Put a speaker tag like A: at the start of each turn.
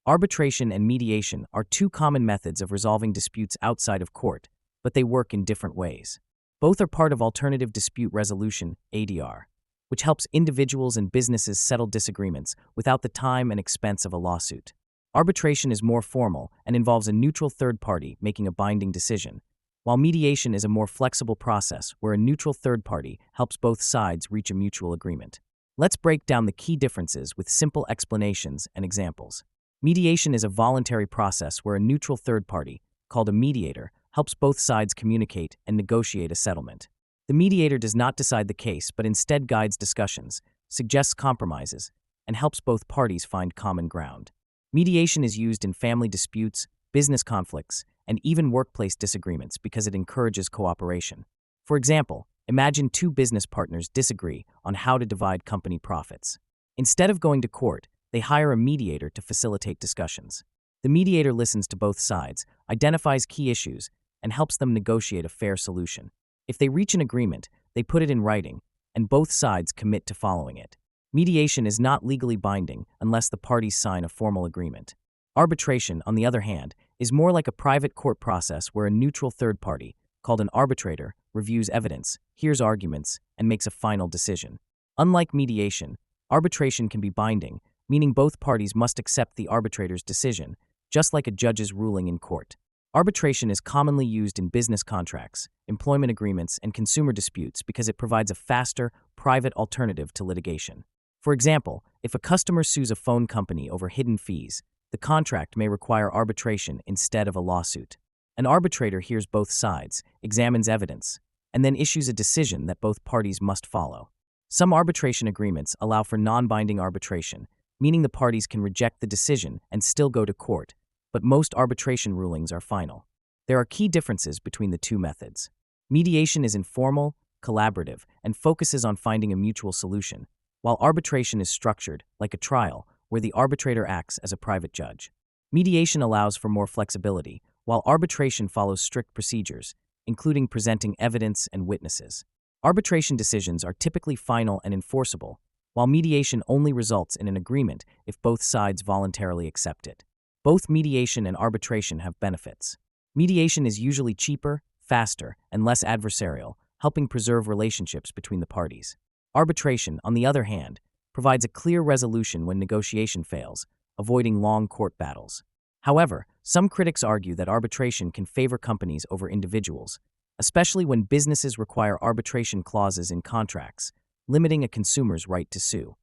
A: Arbitration and mediation are two common methods of resolving disputes outside of court, but they work in different ways. Both are part of alternative dispute resolution, ADR, which helps individuals and businesses settle disagreements without the time and expense of a lawsuit. Arbitration is more formal and involves a neutral third party making a binding decision, while mediation is a more flexible process where a neutral third party helps both sides reach a mutual agreement. Let's break down the key differences with simple explanations and examples. Mediation is a voluntary process where a neutral third party, called a mediator, helps both sides communicate and negotiate a settlement. The mediator does not decide the case but instead guides discussions, suggests compromises, and helps both parties find common ground. Mediation is used in family disputes, business conflicts, and even workplace disagreements because it encourages cooperation. For example, imagine two business partners disagree on how to divide company profits. Instead of going to court, they hire a mediator to facilitate discussions. The mediator listens to both sides, identifies key issues, and helps them negotiate a fair solution. If they reach an agreement, they put it in writing, and both sides commit to following it. Mediation is not legally binding unless the parties sign a formal agreement. Arbitration, on the other hand, is more like a private court process where a neutral third party, called an arbitrator, reviews evidence, hears arguments, and makes a final decision. Unlike mediation, arbitration can be binding, meaning both parties must accept the arbitrator's decision, just like a judge's ruling in court. Arbitration is commonly used in business contracts, employment agreements, and consumer disputes because it provides a faster, private alternative to litigation. For example, if a customer sues a phone company over hidden fees, the contract may require arbitration instead of a lawsuit. An arbitrator hears both sides, examines evidence, and then issues a decision that both parties must follow. Some arbitration agreements allow for non-binding arbitration, meaning the parties can reject the decision and still go to court, but most arbitration rulings are final. There are key differences between the two methods. Mediation is informal, collaborative, and focuses on finding a mutual solution, while arbitration is structured, like a trial, where the arbitrator acts as a private judge. Mediation allows for more flexibility, while arbitration follows strict procedures, including presenting evidence and witnesses. Arbitration decisions are typically final and enforceable, while mediation only results in an agreement if both sides voluntarily accept it. Both mediation and arbitration have benefits. Mediation is usually cheaper, faster, and less adversarial, helping preserve relationships between the parties. Arbitration, on the other hand, provides a clear resolution when negotiation fails, avoiding long court battles. However, some critics argue that arbitration can favor companies over individuals, especially when businesses require arbitration clauses in contracts, limiting a consumer's right to sue.